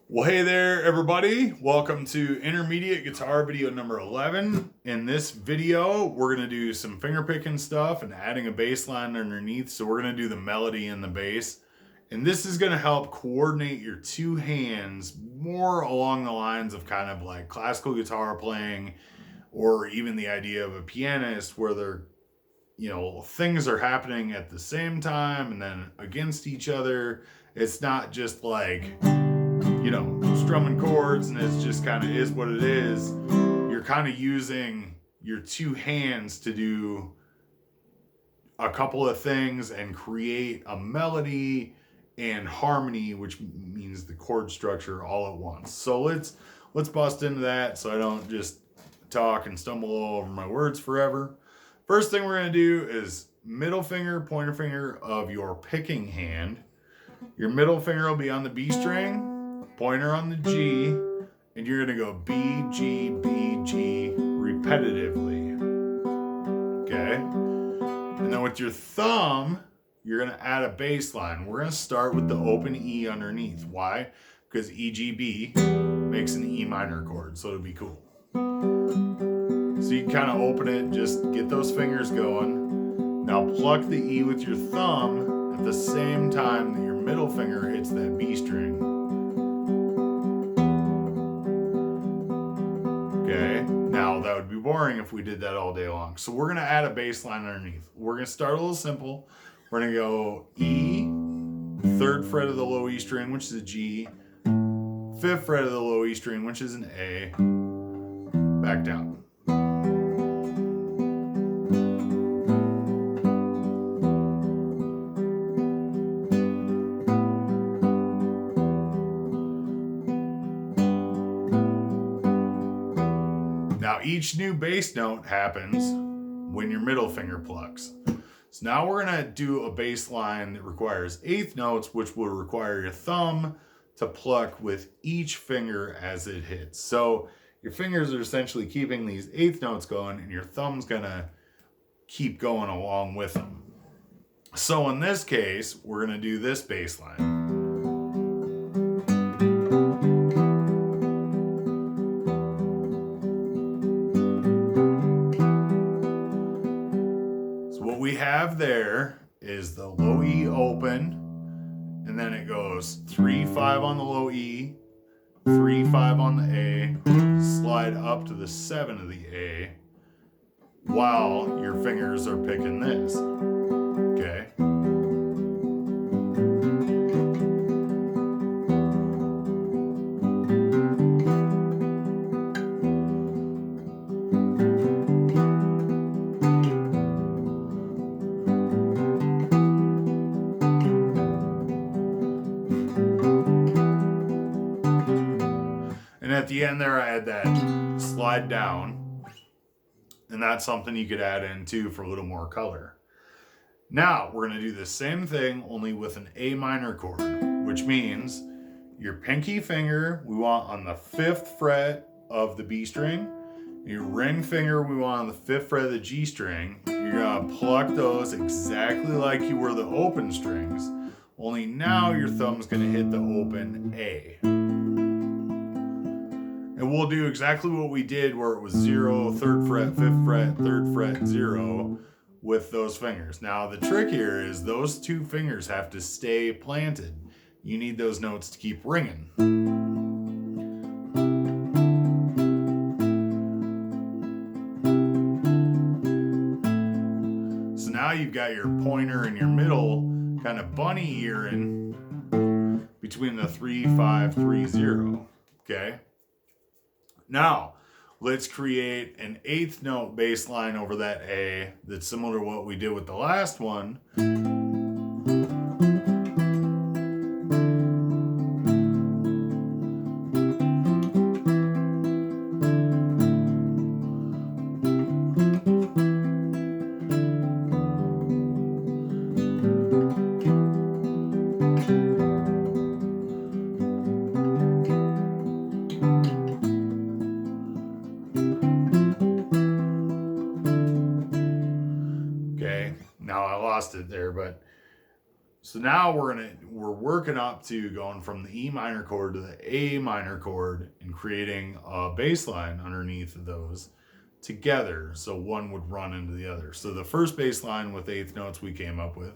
Well, hey there, everybody. Welcome to Intermediate Guitar video number 11. In this video, we're going to do some finger picking stuff and adding a bass line underneath. So we're going to do the melody and the bass. And this is going to help coordinate your two hands more along the lines of kind of like classical guitar playing, or even the idea of a pianist where things are happening at the same time and then against each other. It's not just like strumming chords and it's just kind of is what it is. You're kind of using your two hands to do a couple of things and create a melody and harmony, which means the chord structure all at once. So let's bust into that so I don't just talk and stumble all over my words forever. First thing we're going to do is middle finger, pointer finger of your picking hand. Your middle finger will be on the B string, pointer on the G, and you're going to go B, G, B, G repetitively. Okay? And then with your thumb, you're going to add a bass line. We're going to start with the open E underneath. Why? Because E, G, B makes an E minor chord, so it'll be cool. So you kind of open it, just get those fingers going. Now pluck the E with your thumb at the same time that your middle finger hits that B string. Okay, now that would be boring if we did that all day long. So we're gonna add a bass line underneath. We're gonna start a little simple. We're gonna go E, 3rd fret of the low E string, which is a G, 5th fret of the low E string, which is an A, back down. Now each new bass note happens when your middle finger plucks. So now we're gonna do a bass line that requires 8th notes, which will require your thumb to pluck with each finger as it hits. So your fingers are essentially keeping these 8th notes going and your thumb's gonna keep going along with them. So in this case, we're gonna do this bass line. What we have there is the low E open, and then it goes 3-5 on the low E, 3-5 on the A, slide up to the 7 of the A, while your fingers are picking this. Okay? And at the end there, I had that slide down. And that's something you could add in too for a little more color. Now, we're going to do the same thing, only with an A minor chord, which means your pinky finger we want on the 5th fret of the B string. Your ring finger we want on the 5th fret of the G string. You're going to pluck those exactly like you were the open strings, only now your thumb's going to hit the open A. And we'll do exactly what we did where it was 0, 3rd fret, 5th fret, 3rd fret, 0 with those fingers. Now the trick here is those two fingers have to stay planted. You need those notes to keep ringing. So now you've got your pointer and your middle kind of bunny earing between the 3-5-3-0. Okay? Now, let's create an 8th note bass line over that A that's similar to what we did with the last one. Now I lost it there, but So now we're working up to going from the E minor chord to the A minor chord and creating a bass line underneath of those together, so one would run into the other. So the first bass line with eighth notes we came up with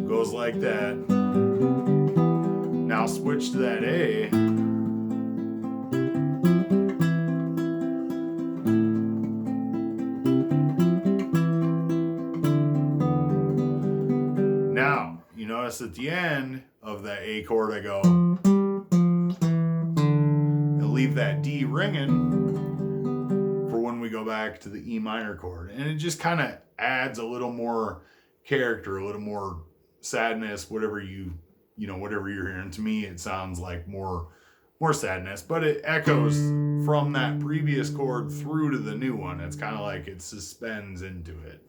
goes like that. Now switch to that A. Now, you notice at the end of that A chord I go, and leave that D ringing for when we go back to the E minor chord. And it just kind of adds a little more character, a little more sadness, whatever whatever you're hearing. To me, it sounds like more sadness, but it echoes from that previous chord through to the new one. It's kind of like it suspends into it.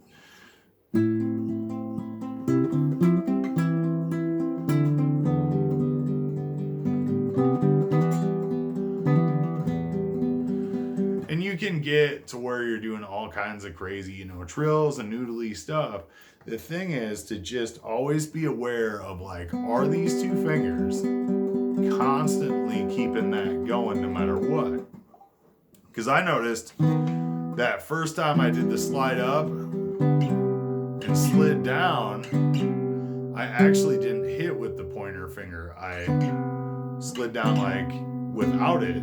And you can get to where you're doing all kinds of crazy, trills and noodly stuff. The thing is to just always be aware of, like, are these two fingers constantly keeping that going no matter what? Because I noticed that first time I did the slide up and slid down, I actually didn't hit with the pointer finger. I slid down like without it.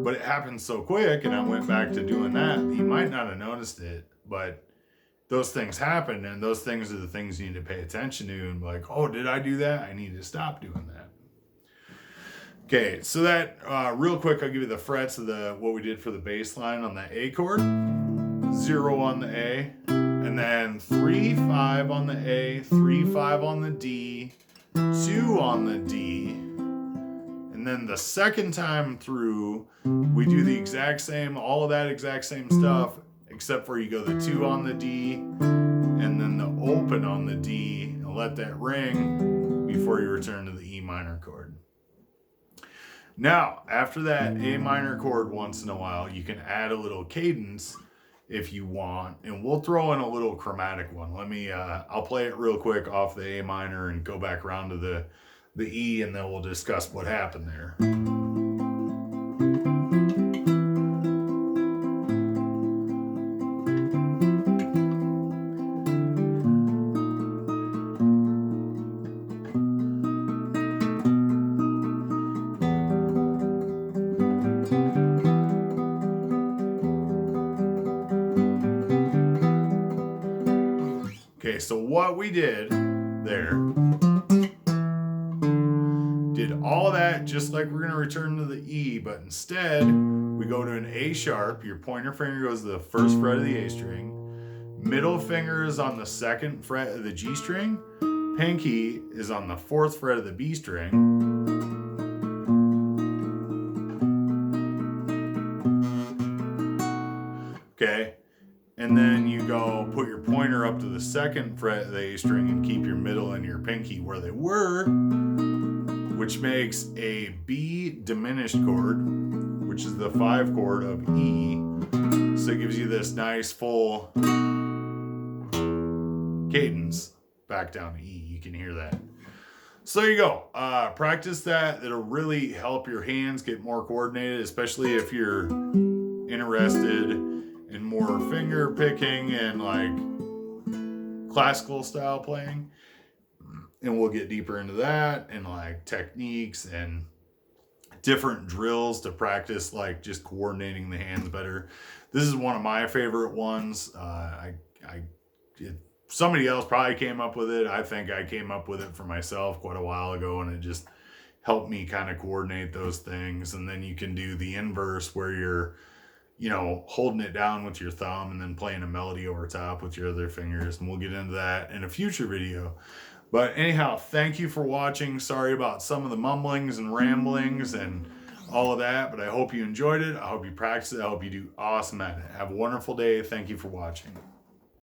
But it happened so quick, and I went back to doing that. You might not have noticed it, but those things happen, and those things are the things you need to pay attention to and be like, oh, did I do that? I need to stop doing that. Okay, so that real quick, I'll give you the frets of what we did for the bass line on the A chord. 0 on the A, and then 3, 5 on the A, 3, 5 on the D, 2 on the D, and then the second time through, we do the exact same, all of that exact same stuff, except for you go the 2 on the D, and then the open on the D, and let that ring before you return to the E minor chord. Now, after that A minor chord once in a while, you can add a little cadence if you want, and we'll throw in a little chromatic one. I'll play it real quick off the A minor and go back around to the E, and then we'll discuss what happened there. Okay, so what we did there, did all of that just like we're going to return to the E, but instead we go to an A sharp. Your pointer finger goes to the first fret of the A string. Middle finger is on the second fret of the G string. Pinky is on the fourth fret of the B string. Okay. And then you go put your pointer up to the second fret of the A string and keep your middle and your pinky where they were, which makes a B diminished chord, which is the 5 chord of E. So it gives you this nice full cadence back down to E. You can hear that. So there you go. Practice that. It'll really help your hands get more coordinated, especially if you're interested in more finger picking and like classical style playing. And we'll get deeper into that and like techniques and different drills to practice, like just coordinating the hands better. This is one of my favorite ones. Somebody else probably came up with it. I think I came up with it for myself quite a while ago, and it just helped me kind of coordinate those things. And then you can do the inverse where you're holding it down with your thumb and then playing a melody over top with your other fingers. And we'll get into that in a future video. But anyhow, thank you for watching. Sorry about some of the mumblings and ramblings and all of that, but I hope you enjoyed it. I hope you practice it. I hope you do awesome at it. Have a wonderful day. Thank you for watching.